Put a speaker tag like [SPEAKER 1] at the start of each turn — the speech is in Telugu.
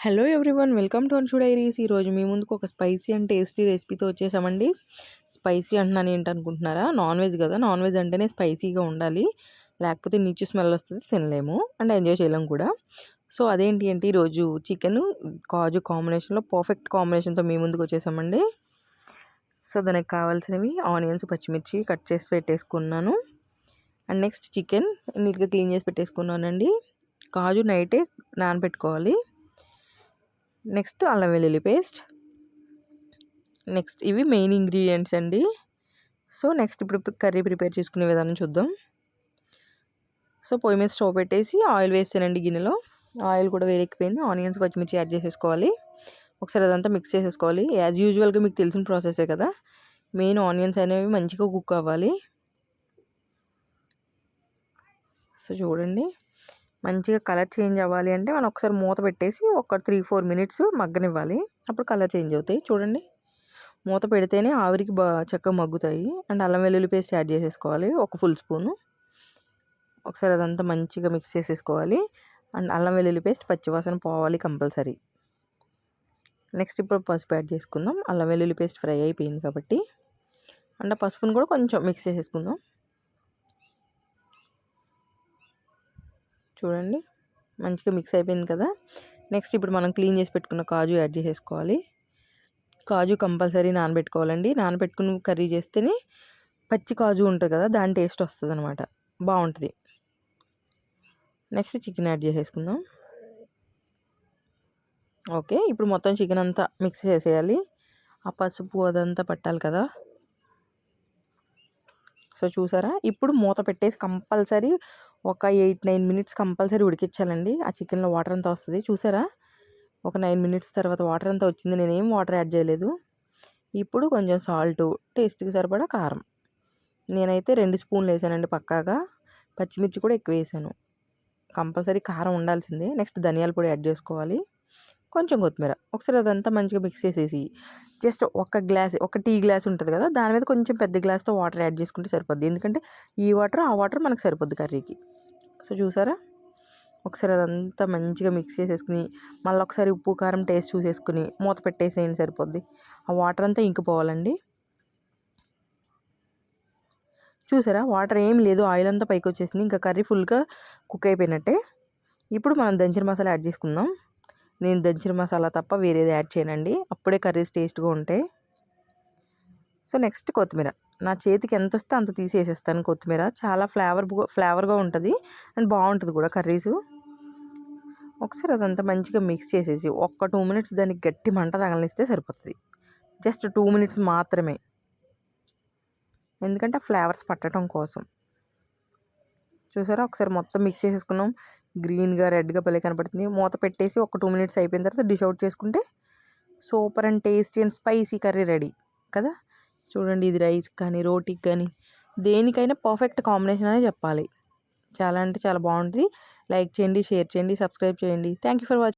[SPEAKER 1] Hello everyone, welcome to Anshu diaries. ఈరోజు మీ ముందుకు ఒక స్పైసీ అండ్ టేస్టీ రెసిపీతో వచ్చేసామండి. స్పైసీ అంటున్నాను ఏంటనుకుంటున్నారా? నాన్ వెజ్ కదా, నాన్ వెజ్ అంటేనే స్పైసీగా ఉండాలి, లేకపోతే నీచు స్మెల్ వస్తుంది, తినలేము అండ్ ఎంజాయ్ చేయలేము కూడా. సో అదేంటి అంటే ఈరోజు చికెన్ కాజు కాంబినేషన్లో పర్ఫెక్ట్ కాంబినేషన్తో మీ ముందుకు వచ్చేసామండి. సో దానికి కావాల్సినవి ఆనియన్స్, పచ్చిమిర్చి కట్ చేసి పెట్టేసుకున్నాను. అండ్ నెక్స్ట్ చికెన్ నీట్గా క్లీన్ చేసి పెట్టేసుకున్నానండి. కాజు నైటే నానబెట్టుకోవాలి. నెక్స్ట్ అల్లం వెల్లుల్లి పేస్ట్. నెక్స్ట్ ఇవి మెయిన్ ఇంగ్రీడియంట్స్ అండి. సో నెక్స్ట్ ఇప్పుడు కర్రీ ప్రిపేర్ చేసుకునే విధానం చూద్దాం. సో పొయ్యి మీద స్టవ్ పెట్టేసి ఆయిల్ వేసానండి గిన్నెలో. ఆయిల్ కూడా వేడెక్కిపోయింది. ఆనియన్స్, పచ్చిమిర్చి యాడ్ చేసేసుకోవాలి. ఒకసారి అదంతా మిక్స్ చేసేసుకోవాలి. యాజ్ యూజువల్గా మీకు తెలిసిన ప్రాసెసే కదా. మెయిన్ ఆనియన్స్ అనేవి మంచిగా కుక్ అవ్వాలి. సో చూడండి, మంచిగా కలర్ చేంజ్ అవ్వాలి అంటే మనం ఒకసారి మూత పెట్టేసి ఒక 3-4 మినిట్స్ మగ్గనివ్వాలి. అప్పుడు కలర్ చేంజ్ అవుతాయి. చూడండి, మూత పెడితేనే ఆవిరికి చక్కగా మగ్గుతాయి. అండ్ అల్లం వెల్లుల్లి పేస్ట్ యాడ్ చేసేసుకోవాలి, ఒక ఫుల్ స్పూను. ఒకసారి అదంతా మంచిగా మిక్స్ చేసేసుకోవాలి. అండ్ అల్లం వెల్లుల్లి పేస్ట్ పచ్చివాసన పోవాలి కంపల్సరీ. నెక్స్ట్ ఇప్పుడు పసుపు యాడ్ చేసుకుందాం. అల్లం వెల్లుల్లి పేస్ట్ ఫ్రై అయిపోయింది కాబట్టి. అండ్ పసుపును కూడా కొంచెం మిక్స్ చేసేసుకుందాం. చూడండి, మంచిగా మిక్స్ అయిపోయింది కదా. నెక్స్ట్ ఇప్పుడు మనం క్లీన్ చేసి పెట్టుకున్న కాజు యాడ్ చేసేసుకోవాలి. కాజు కంపల్సరీ నానబెట్టుకోవాలండి. నానబెట్టుకుని కర్రీ చేస్తేనే పచ్చి కాజు ఉంటుంది కదా, దాని టేస్ట్ వస్తుంది అనమాట, బాగుంటుంది. నెక్స్ట్ చికెన్ యాడ్ చేసేసుకుందాం. ఓకే, ఇప్పుడు మొత్తం చికెన్ అంతా మిక్స్ చేసేయాలి. ఆ పసుపు అదంతా పట్టాలి కదా. సో చూసారా, ఇప్పుడు మూత పెట్టేసి కంపల్సరీ ఒక 8-9 మినిట్స్ కంపల్సరీ ఉడికించాలండి. ఆ చికెన్లో వాటర్ అంతా వస్తుంది. చూసారా, ఒక 9 మినిట్స్ తర్వాత వాటర్ అంతా వచ్చింది. నేనేం వాటర్ యాడ్ చేయలేదు. ఇప్పుడు కొంచెం సాల్టు, టేస్ట్కి సరిపడా కారం. నేనైతే 2 స్పూన్లు వేసానండి పక్కాగా. పచ్చిమిర్చి కూడా ఎక్కువ వేసాను. కంపల్సరీ కారం ఉండాల్సిందే. నెక్స్ట్ ధనియాల పొడి యాడ్ చేసుకోవాలి, కొంచెం కొత్తిమీర. ఒకసారి అదంతా మంచిగా మిక్స్ చేసేసి జస్ట్ ఒక టీ గ్లాస్ ఉంటుంది కదా, దాని మీద కొంచెం పెద్ద గ్లాస్తో వాటర్ యాడ్ చేసుకుంటే సరిపోద్ది. ఎందుకంటే ఈ వాటర్ ఆ వాటర్ మనకు సరిపోద్ది కర్రీకి. సో చూసారా, ఒకసారి అదంతా మంచిగా మిక్స్ చేసేసుకుని మళ్ళీ ఒకసారి ఉప్పు కారం టేస్ట్ చూసేసుకుని మూత పెట్టేసేయండి, సరిపోద్ది. ఆ వాటర్ అంతా ఇంకిపోవాలండి. చూసారా, వాటర్ ఏం లేదు, ఆయిల్ అంతా పైకి వచ్చేసింది. ఇంకా కర్రీ ఫుల్గా కుక్ అయిపోయినట్టే. ఇప్పుడు మనం దంచిన మసాలా యాడ్ చేసుకుందాం. నేను దంచిన మసాలా తప్ప వేరేది యాడ్ చేయనండి, అప్పుడే కర్రీస్ టేస్ట్గా ఉంటాయి. సో నెక్స్ట్ కొత్తిమీర. నా చేతికి ఎంత వస్తే అంత తీసేసేస్తాను కొత్తిమీర. చాలా ఫ్లేవర్గా ఉంటుంది అండ్ బాగుంటుంది కూడా కర్రీసు. ఒకసారి అదంతా మంచిగా మిక్స్ చేసేసి ఒక్క 2 మినిట్స్ దానికి గట్టి మంట తగలనిస్తే సరిపోతుంది. జస్ట్ 2 మినిట్స్ మాత్రమే, ఎందుకంటే ఫ్లేవర్స్ పట్టడం కోసం. చూసారా, ఒకసారి మొత్తం మిక్స్ చేసేసుకున్నాం. గ్రీన్గా రెడ్గా భలే కనపడుతుంది. మూత పెట్టేసి ఒక 2 మినిట్స్ అయిపోయిన తర్వాత డిష్ అవుట్ చేసుకుంటే super and tasty and spicy curry ready కదా. చూడండి, ఇది రైస్ కానీ రోటీకి కానీ దేనికైనా పర్ఫెక్ట్ కాంబినేషన్ అనే చెప్పాలి. చాలా అంటే చాలా బాగుంటుంది. లైక్ చేయండి, షేర్ చేయండి, సబ్స్క్రైబ్ చేయండి. Thank you for watching.